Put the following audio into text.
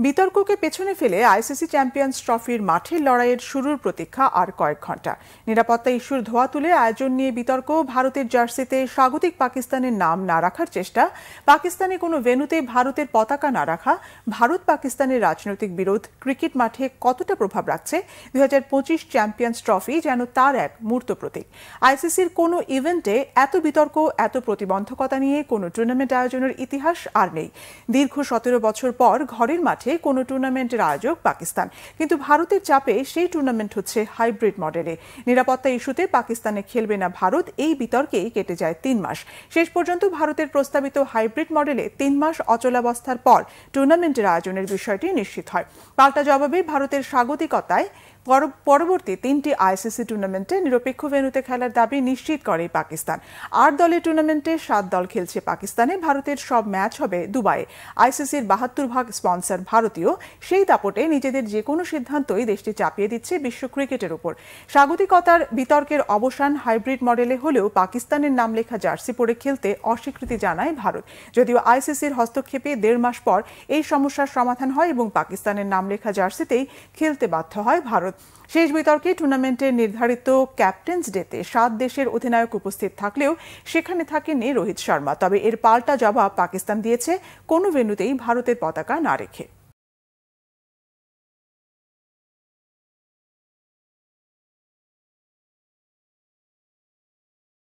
বিতর্ককে পেছনে ফেলে ICC champions ট্রফির মাঠের লড়াইয়ের শুরুর প্রতীক্ষা আর কয়েক ঘন্টা। নিরাপত্তা ইস্যুর ধোয়া তুলে আয়োজন নিয়ে বিতর্ক, ভারতের জার্সিতে স্বাগতিক পাকিস্তানের নাম না রাখার চেষ্টা, পাকিস্তানে কোনো ভেন্যুতে ভারতের পতাকা না রাখা, ভারত পাকিস্তানের রাজনৈতিক বিরোধ ক্রিকেট মাঠে কতটা প্রভাব রাখছে 2025 চ্যাম্পিয়ন্স ট্রফি যেন তার এক মূর্ত প্রতীক। আইসিসির কোনো ইভেন্টে এত বিতর্ক, এত প্রতিবন্ধকতা নিয়ে কোনো টুর্নামেন্ট আয়োজনের ইতিহাস আর নেই। দীর্ঘ 17 বছর পর ঘরের মাঠে কোনো টুর্নামেন্টের আয়োজক পাকিস্তান, কিন্তু ভারতের চাপে সেই টুর্নামেন্ট হচ্ছে হাইব্রিড মডেলে। নিরাপত্তা ইস্যুতে পাকিস্তানে খেলবে না ভারত, এই বিতর্কেই কেটে যায় 3 মাস। শেষ পর্যন্ত ভারতের প্রস্তাবিত হাইব্রিড মডেলে 3 মাস অচলাবস্থার পর টুর্নামেন্টের আয়োজনের বিষয়টি নিশ্চিত হয়। পাল্টা জবাবে ভারতের স্বাগতিকতায় পরবর্তী 3টি আইসিসি টুর্নামেন্টে নিরপেক্ষ ভেন্যুতে খেলার দাবি নিশ্চিত করে পাকিস্তান। 8 দলের টুর্নামেন্টে 7 দল খেলছে পাকিস্তানে। ভারতের সব ম্যাচ হবে দুবাইয়ে। আইসিসির 72% স্পন্সর ভারতীয়। সেই দাপটে নিজেদের যে কোনো সিদ্ধান্তই দেশটি চাপিয়ে দিচ্ছে বিশ্ব ক্রিকেটের উপর। স্বাগতিকতার বিতর্কের অবসান হাইব্রিড মডেলে হলেও পাকিস্তানের নাম লেখা জার্সি পরে খেলতে অস্বীকৃতি জানায় ভারত। যদিও আইসিসির হস্তক্ষেপে 1.5 মাস পর এই সমস্যার সমাধান হয় এবং পাকিস্তানের নাম লেখা জার্সিতেই খেলতে বাধ্য হয় ভারত। শেষ বিতর্কে টুর্নামেন্টের নির্ধারিত ক্যাপ্টেন্স ডেতে 7 দেশের অধিনায়ক উপস্থিত থাকলেও সেখানে থাকেননি রোহিত শর্মা। তবে এর পাল্টা জবাব পাকিস্তান দিয়েছে কোনো ভেন্যুতেই ভারতের পতাকা না রেখে।